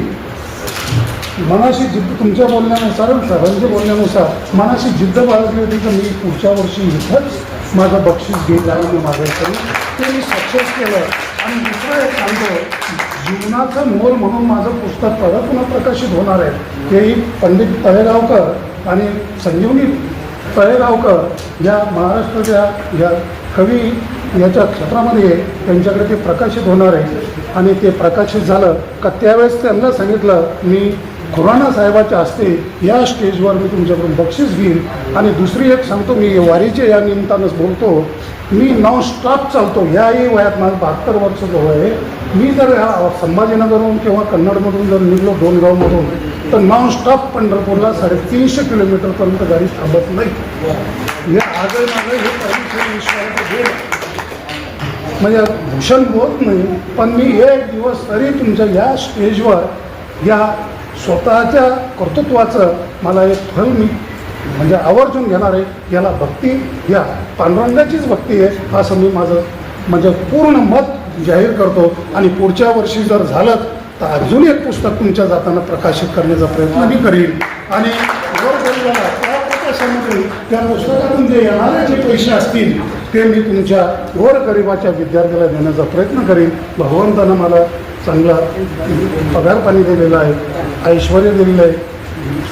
मनाशी जिद्द तुमच्या बोलण्यानुसार सरांच्या बोलण्यानुसार मनाशी जिद्द बाळगली होती की मी पुढच्या वर्षी इथंच माझं बक्षीस घेत जाणं मी मागायचं, ते मी सक्सेस केलं. आणि दुसरं एक सांगतो, जीवनाचं मोल म्हणून माझं पुस्तक परत पुन्हा प्रकाशित होणार आहे. तेही पंडित तळेगावकर आणि संजीवनी तळेगावकर या महाराष्ट्राच्या या कवी याच्या क्षेत्रामध्ये त्यांच्याकडे ते प्रकाशित होणार आहे. आणि ते प्रकाशित झालं का त्यावेळेस त्यांना सांगितलं, मी खुराना साहेबाच्या हस्ते या स्टेजवर मी तुमच्याकडून बक्षीस घेईन. आणि दुसरी एक सांगतो, मी वारीच्या या निमित्तानंच बोलतो, मी नॉन स्टॉप चालतो. याही वयात माझं 72 वर्षाचं वय आहे. मी जर संभाजीनगरहून किंवा कन्नडमधून जर निघलो डोनगावमधून तर नॉन स्टॉप पंढरपूरला 350 किलोमीटरपर्यंत गाडी थांबत नाही. हे आजही माझं हे परमेश्वर विश्वासाचं देव म्हणजे भूषण होत नाही, पण मी एक दिवस तरी तुमच्या या स्टेजवर या स्वतःच्या कर्तृत्वाचं मला एक फळ मी म्हणजे आवर्जून घेणार आहे. याला भक्ती, या पांडुरंगाचीच भक्ती आहे असं मी माझं म्हणजे पूर्ण मत जाहीर करतो. आणि पुढच्या वर्षी जर झालं तर अजून एक पुस्तक तुमच्या जाताना प्रकाशित करण्याचा प्रयत्न मी करीन. आणि गोरगरिबाला त्या प्रकाशामध्ये त्या पुस्तकातून जे येणारे जे पैसे असतील ते मी तुमच्या गोरगरिबाच्या विद्यार्थ्याला देण्याचा प्रयत्न करीन. भगवंतानं मला चांगला पगार पाणी दिलेला आहे, ऐश्वर दिलेलं आहे,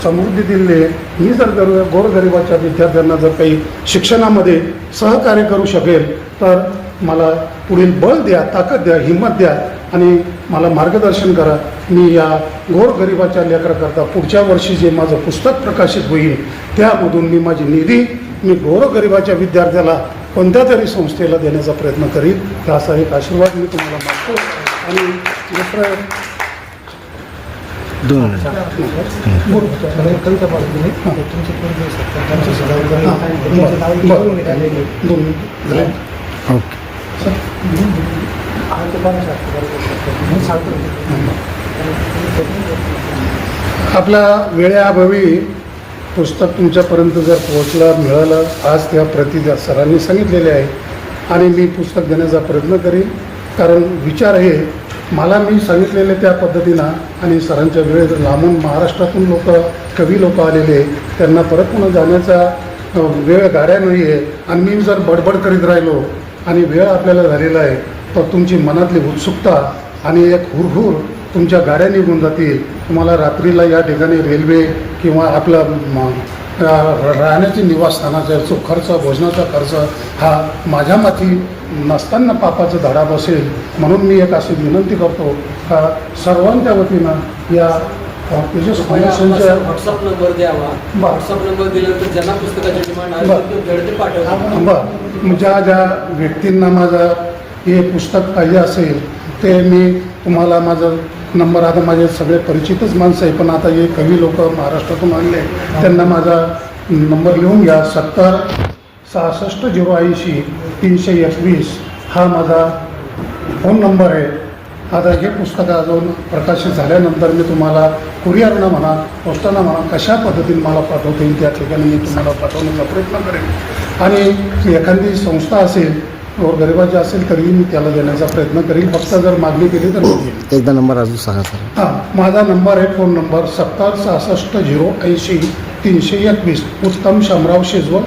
समृद्धी दिलेली आहे. मी जर गोरगरिबाच्या विद्यार्थ्यांना जर काही शिक्षणामध्ये सहकार्य करू शकेल तर मला पुढील बळ द्या, ताकद द्या, हिंमत द्या आणि मला मार्गदर्शन करा. मी या गोरगरिबाच्या लेकराकरता पुढच्या वर्षी जे माझं पुस्तक प्रकाशित होईल त्यामधून मी माझी निधी मी गोरगरिबाच्या विद्यार्थ्याला कोणत्या तरी संस्थेला देण्याचा प्रयत्न करीन. असा एक आशीर्वाद मी तुम्हाला मागतो. आणि दुसरं आपल्या वेळेअभावी पुस्तक तुमच्यापर्यंत जर पोहोचलं मिळालं, आज त्या प्रती त्या सरांनी सांगितलेले आहे आणि मी पुस्तक देण्याचा प्रयत्न करीन. कारण विचार हे मला मी सांगितलेले त्या पद्धतीनं आणि सरांच्या वेळेत लांबून महाराष्ट्रातून कवी लोक आलेले, त्यांना परत पुन्हा जाण्याचा वेळ गाड्या नाही आहे. आणि मी जर बडबड करीत राहिलो आणि वेळ आपल्याला झालेला आहे तर तुमची मनातली उत्सुकता आणि एक हुरहुर तुमच्या गाड्या निघून जातील. तुम्हाला रात्रीला या ठिकाणी रेल्वे किंवा आपला राहण्याची निवासस्थानाचा जो खर्च, भोजनाचा खर्च हा माझ्या माथी नसताना पापाचा धडा बसेल. म्हणून मी एक अशी विनंती करतो का सर्वांच्या वतीनं या तेजस फाउंडेशनच्या व्हॉट्सअप नंबर द्यावा. व्हॉट्सअप नंबर दिल्यानंतर ज्यांना पुस्तकाची डिमांड आहे ते पाठवा. बरं, ज्या व्यक्तींना माझं हे पुस्तक पाहिजे असेल ते मी तुम्हाला माझं नंबर, आता माझे सगळे परिचितच माणसं आहे पण आता हे कवी लोक महाराष्ट्रातून आले त्यांना माझा नंबर लिहून घ्या. 70 66 080 321 हा माझा फोन नंबर आहे. आता हे पुस्तक अजून प्रकाशित झाल्यानंतर मी तुम्हाला कुरिअरनं म्हणा, पोस्टानं म्हणा, कशा पद्धतीने मला पाठवता येईल त्या ठिकाणी मी तुम्हाला पाठवण्याचा प्रयत्न करेन. आणि एखादी संस्था असेल गोरगरिबाची असेल तरीही मी त्याला देण्याचा प्रयत्न करीन. फक्त जर मागणी केली तर मी देईन. एकदा नंबर अजून सांगा सर. हां, माझा नंबर आहे फोन नंबर 70 66 080 321. उत्तम शामराव शेजवळ,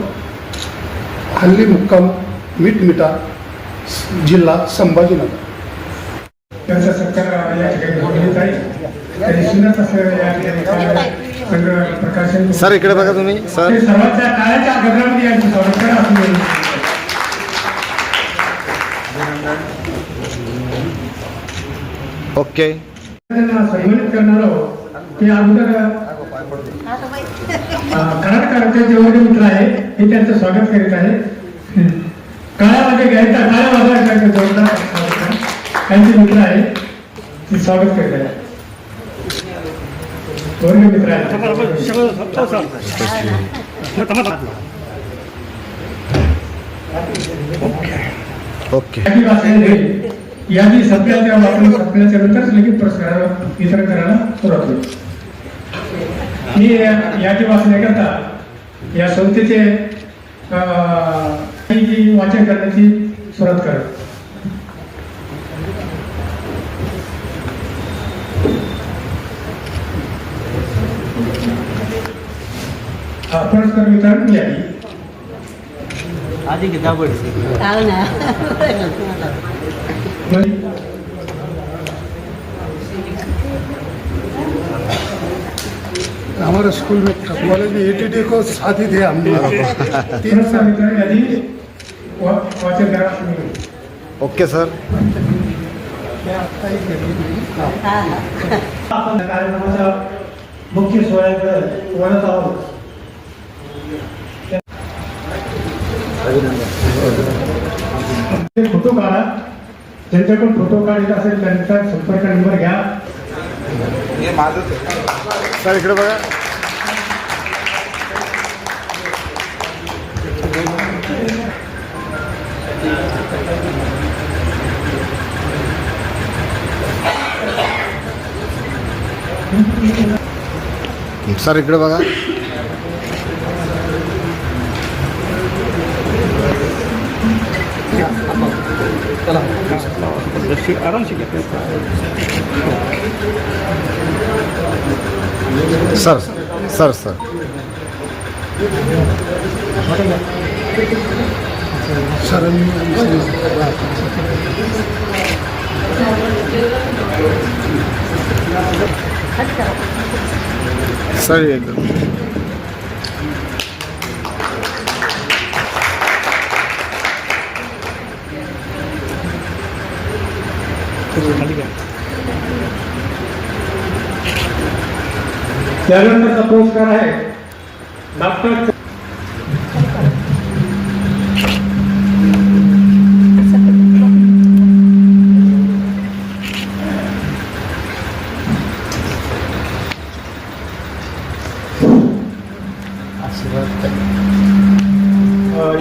हल्ली मुक्काम मिठमिटा, जिल्हा संभाजीनगर. त्याचा सत्कार या ठिकाणी बोलण्यात आहे. तरी सुंदर असं या ठिकाणी प्रकाशन सर इकडे बघा तुम्ही सर. सर्वांच्या काळाच्या गगनामध्ये यांचं संरक्षण असलेलं ओके. सन्मानित करणार आहोत. ते अगोदर कराडकरांचे जे वर्ग मित्र आहे हे त्यांचं स्वागत करीत आहे. काळ्यामध्ये घ्यायचा काळ्या वाजवायचा जोरदार त्यांचे मित्र आहे ते स्वागत करीत आहे. वर्ग मित्र आहे. ओके. यादी सगळ्याच्या वापरून संपल्याच्या नंतर लगेच पुरस्कार वितरण करायला सुरुवात होईल. मी यादी वाचण्याकरता या संस्थेचे वाचन करण्याची सुरुवात करेल. पुरस्कार वितरण यादी हमारे स्कूल में कॉलेज में ATD को साथ ही थे हम भी. पुरस्कार वितरण यादी वाचन करा. Okay sir. आपण कार्यक्रमाच्या मुख्य सोहळ्याकडे वळत आहोत. फोटो काढा. ज्यांच्याकडून फोटो काढायचा असेल त्यांचा संपर्क नंबर घ्या. सर इकडे बघा. सर इकडे बघा. सर सर सर सर एकदम त्यानंतरचा पुरस्कार आहे डॉक्टर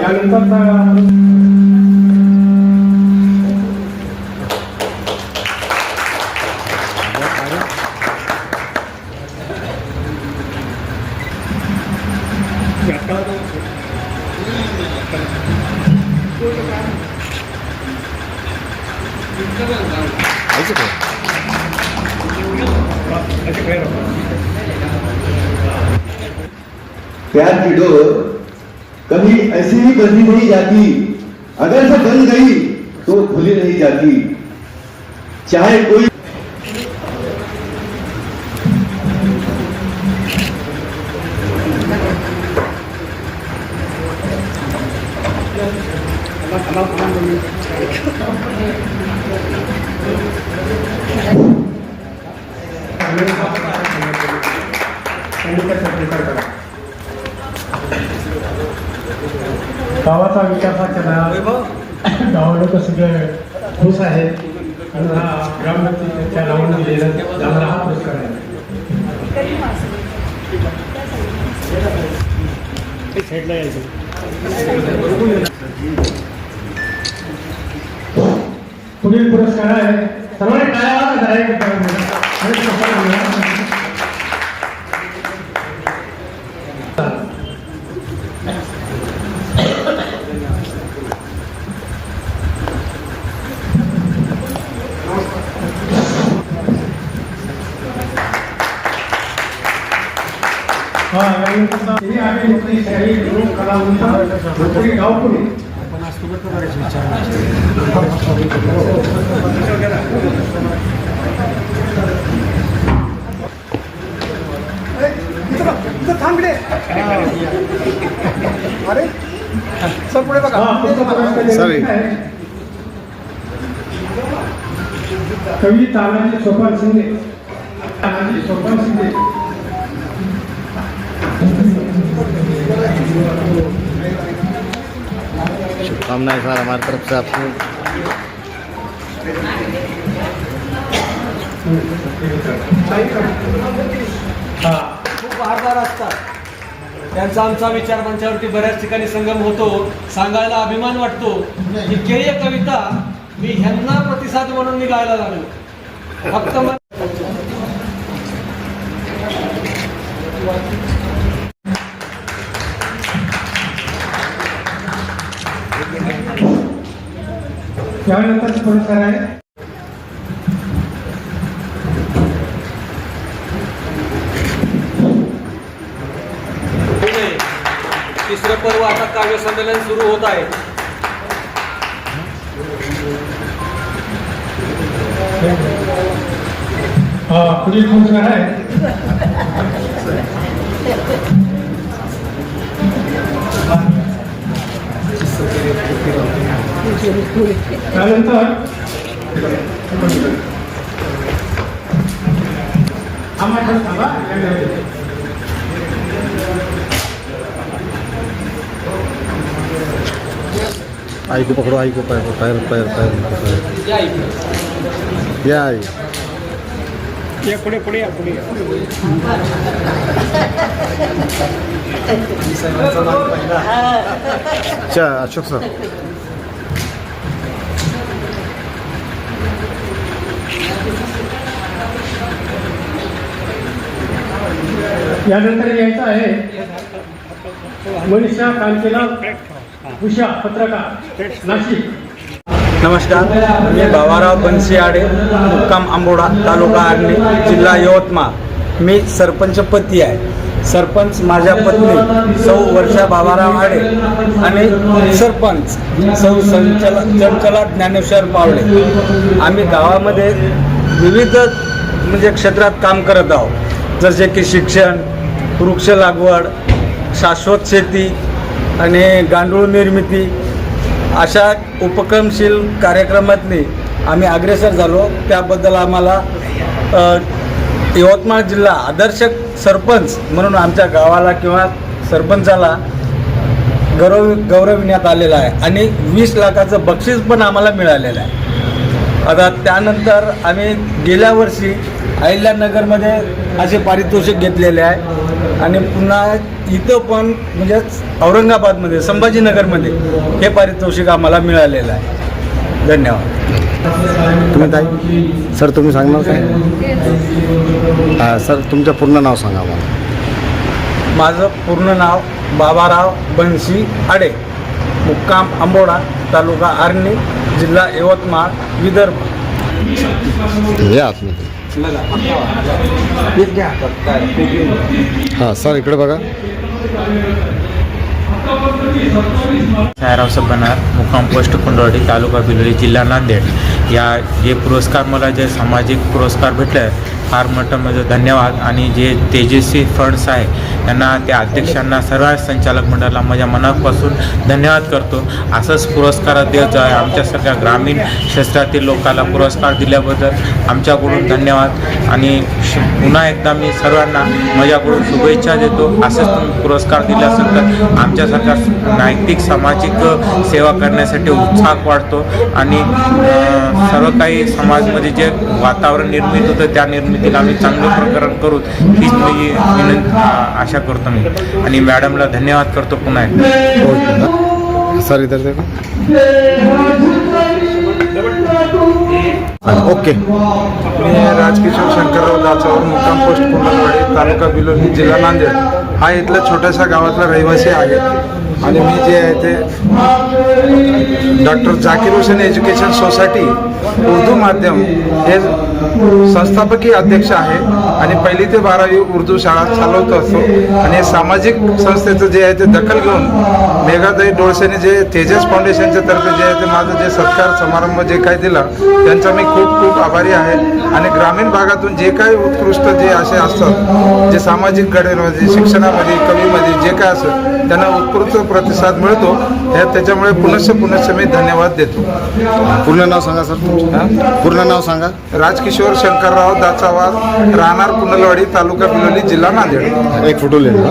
यानंतरचा प्यार की डोर कभी ऐसी ही बंधी नहीं जाती, अगर से बंध गई तो खुली नहीं जाती. चाहे कोई गावाचा विकासाच्या गावाला सगळे खुश आहे आणि हा ग्रामपंचायतीच्या नावाने दिलेला जाणारा हा पुरस्कार आहे. पुढील पुरस्कार आहे सर्वांनी अरे सर पुढे बघा. कवी तानाजी सोपान शिंदे. शुभकामनाएं सर हमारी तरफ से आपको। खूप आधार असतात त्यांचा आमचा विचार मंचावरती बऱ्याच ठिकाणी संगम होतो. सांगायला अभिमान वाटतो की केय कविता मी ह्यांना प्रतिसाद म्हणून मी गायला लागलो. फक्त यानंतर पुरस्कार आहे तिसरं पर्व आता काव्य संमेलन सुरू होत आहे. पुढील पुरस्कार आहे त्यानंतर आई को पकड़ो, आई को पैर पैर पैर पैर या इकडे. या आई। पुढे पुढे या पुढे अच्छा अशोक सर। यानंतर यायचं आहे मनीषा कांचीलाल उषा पत्रकार नाशिक. नमस्कार, मी भावाराव बनसी आडे, मुक्काम आंबोडा, तालुका आर्णी, जिल्हा यवतमाळ. मी सरपंच पती आहे. सरपंच माझ्या पत्नी सौ वर्षा भावाराव आडे आणि सरपंच सौ चंचला ज्ञानेश्वर पावले. आम्ही गावामध्ये विविध क्षेत्रात काम करत आहोत, जसे की शिक्षण, वृक्ष लागवड, शाश्वत शेती आणि गांडूळ निर्मिती अशा उपक्रमशील कार्यक्रमातनी आम्ही अग्रेसर झालो. त्याबद्दल आम्हाला यवतमाळ जिल्हा आदर्श सरपंच म्हणून आमच्या गावाला किंवा सरपंचाला गौरविण्यात आलेला आहे आणि 20 लाखाचं बक्षीस पण आम्हाला मिळालेलं आहे. आता त्यानंतर आम्ही गेल्या वर्षी अहिल्यानगरमध्ये असे पारितोषिक घेतलेले आहे आणि पुन्हा इथं पण औरंगाबादमध्ये संभाजीनगरमध्ये हे पारितोषिक आम्हाला मिळालेलं आहे. धन्यवाद. तुम्ही ताई सर तुम्ही सांगणार काय? सर तुमचं पूर्ण नाव सांगा मला. माझं पूर्ण नाव बाबाराव बनसी आडे, मुक्काम आंबोडा, तालुका आर्णी, जिल्हा यवतमाळ, विदर्भ. या आतमध्ये. हां सर इकडे बघा. सायराव सबनार, मुक्काम पोस्ट कुंडवाडी, तालुका बिलोली, जिल्हा नांदेड. या जे पुरस्कार मला जे सामाजिक पुरस्कार भेटले फार मोठं माझं धन्यवाद. आणि जे तेजस्वी फंड्स आहे त्यांना, त्या अध्यक्षांना, सर्व संचालक मंडळाला माझ्या मनापासून धन्यवाद करतो. असंच पुरस्कार देत आहे. आमच्यासारख्या ग्रामीण क्षेत्रातील लोकांना पुरस्कार दिल्याबद्दल आमच्याकडून धन्यवाद. आणि पुन्हा एकदा मी सर्वांना माझ्याकडून शुभेच्छा देतो. असंच तुम्ही पुरस्कार दिला असेल तर आमच्यासारख्या नैतिक सामाजिक सेवा करण्यासाठी उत्साह वाढतो आणि सर्व काही समाजमध्ये जे वातावरण निर्मित होतं त्या निर्मितीला आम्ही चांगलं प्रकरण करू हीच मी आशा करतो मी. आणि मॅडमला धन्यवाद करतो पुन्हा एकदा. सर इधर देखो. ओके. मी राजकिशोर शंकरराव दाचावर, मुक्काम पोस्ट कुंडलवाडी, तालुका बिलोली, जिल्हा नांदेड हा इथल्या छोट्याशा गावातला रहिवासी आहे. आणि मी जे आहे ते doctor Zakir Hussain education society Urdu माध्यम हे संस्थापकीय अध्यक्ष आहे आणि 1ली ते 12वी उर्दू शाळा चालवतो असतो. आणि सामाजिक संस्थेचं जे आहे ते दखल घेऊन मेघाताई डोळसेने जे तेजस फाउंडेशनच्या तर्फे जे आहे ते माझं जे सत्कार समारंभ जे काही दिला त्यांचा मी खूप खूप आभारी आहे. आणि ग्रामीण भागातून जे काही उत्कृष्ट जे असे असतात जे सामाजिक घडामोडी, शिक्षणामध्ये, कवीमध्ये जे काय असतं त्यांना उत्कृष्ट प्रतिसाद मिळतो. त्याच्यामुळे पुनश्च मी धन्यवाद देतो. पूर्ण नाव सांगा सर. पूर्ण नाव सांगा. राजकिशोर शंकरराव दाचावास, राहणार कुंडलवाडी, तालुका बिलोली, जिल्हा नांदेड. एक फोटो लिहिला.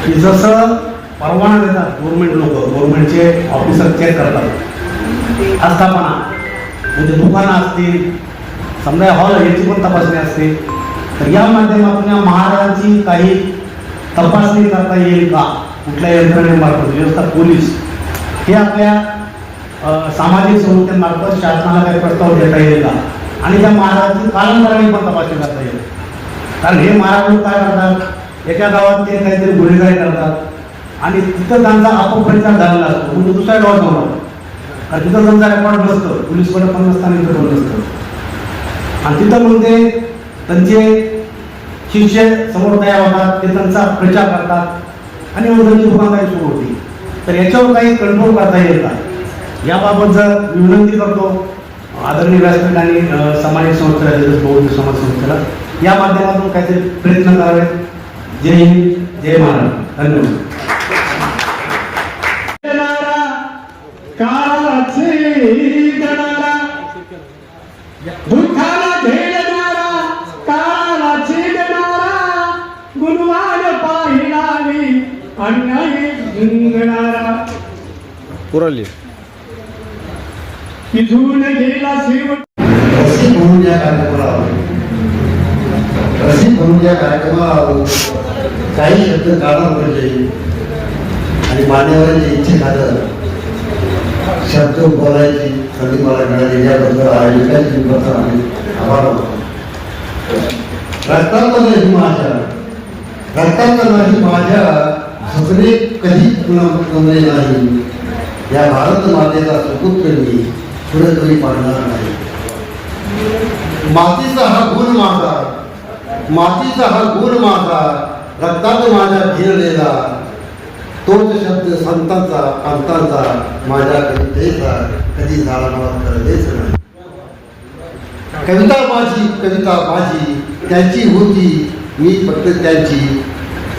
की जसं परवाना देतात गव्हर्नमेंटचे ऑफिसर चेक करतात आस्थापना, म्हणजे दुकानं असतील, समजा हॉल याची पण तपासणी असते. तर या माध्यमातून या महाराजांची काही तपासणी करता येईल का, कुठल्या यंत्रणेमार्फत, व्यवस्था पोलीस हे आपल्या सामाजिक संस्थेमार्फत शासनाला काही प्रस्ताव देता येईल का, आणि त्या महाराजांची कालांतराने पण तपासणी करता येईल. कारण हे महाराज लोक काय करतात, एका गावात ते काहीतरी गुन्हेगारी करतात आणि तिथं त्यांचा अपप्रचार झालेला असतो, म्हणजे दुसऱ्या गावात जाऊन कारण तिथं त्यांचा रेकॉर्ड नसतं, पोलीसकडे पण नसतं आणि इथं पण नसतं. आणि तिथं मग ते त्यांचे शिष्य समोर तयार होतात, ते त्यांचा प्रचार करतात आणि मग त्यांची दुकानदारी सुरू होती. तर याच्यावर काही कंट्रोल करता येईल का, याबाबत जर विनंती करतो आदरणीय व्यासपीठ आणि सामाजिक संस्थेला, बौद्ध समाज संस्थेला या माध्यमातून काहीतरी प्रयत्न करावेत. जय हिंद, जय महाराष्ट्र. धन्यवाद. दुःखाला झेलणारा, काळाला छेदणारा, गुणवान पाहिलावी अन्याय झुंगणारा, पुरा लिह. इथून गेला शेवट. रसिक म्हणून या कार्यक्रमाला काही शब्द काढून पडले आणि मान्यवरांची इच्छा झालं शब्द बोलायची संधी मला मिळाली, याबद्दल आयोजकांची आभार मानतो. रक्तांत माझ्या झुकणे कधी जमले नाही. या भारत मातेचा सुपुत्र मी पुढे कधी पाडणार नाही. मातीचा हा गुण माझा रक्तात माझ्या भिरलेला, तोच शब्द संतांचा पंतांचा माझ्या कवितेचा कधी झाला मला कळलेच नाही. कविता माझी त्यांची होती, मी फक्त त्यांची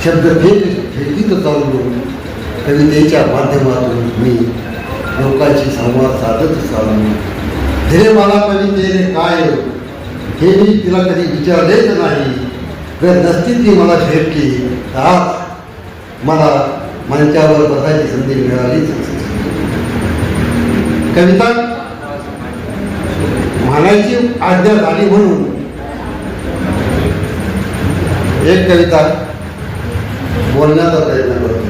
शब्द फेकीत चाललो. कवितेच्या माध्यमातून मी लोकांशी संवाद साधत चाललो. धीरे मला कवितेने काय हे मी तिला कधी विचारलेच नाही. जर नसती ती मला भेटली तर आज मला मंचावर बसायची संधी मिळालीच. कविता म्हणायची आज्ञा झाली म्हणून एक कविता बोलण्याचा प्रयत्न करतो.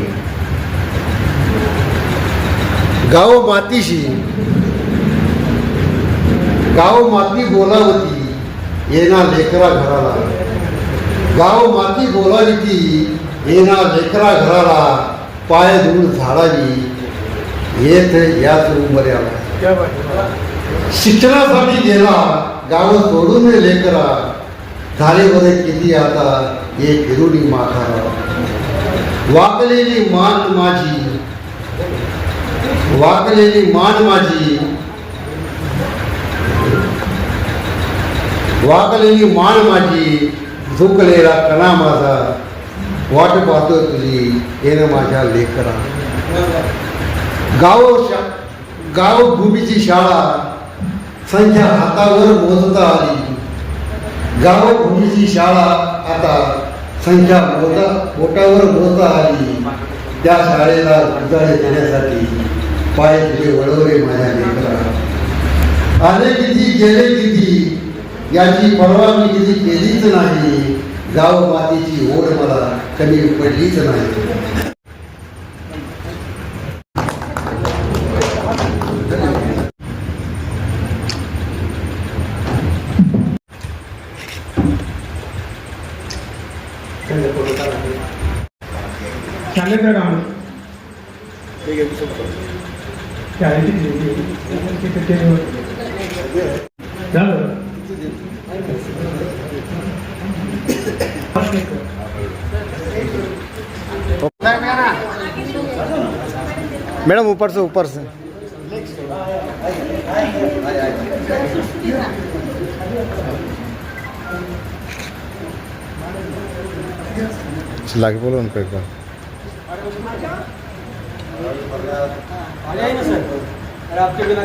गाव माती बोलावती येना लेकरा घराला. गाव माती बोलावती येना लेकरा घराला, पाय धूळ झाडावी येत याच उंबऱ्याला. शिक्षणासाठी गेला गाव सोडून लेकरा, झाले बरे किती आता ये फिरुडी माथारा. वाकलेली मान माझी झुकलेला कणा माझा, वाट पाहतो तुझी येणं माझ्या लेकरा. गाव भूमीची शाळा संख्या हातावर मोजता आली. गाव भूमीची शाळा आता संख्या बोटावर मोजता आली. त्या शाळेला उजाळे देण्यासाठी पाय तुझे वळवले माझ्या लेकरा. आले किती गेले किती याची परवा मी किती केलीच नाही. गाव मातीची ओढ मला कमी पडलीच नाही. मैडम ऊपर से लाके बोलो उनको एक बार. आ जाइए ना सर, अरे आपके बिना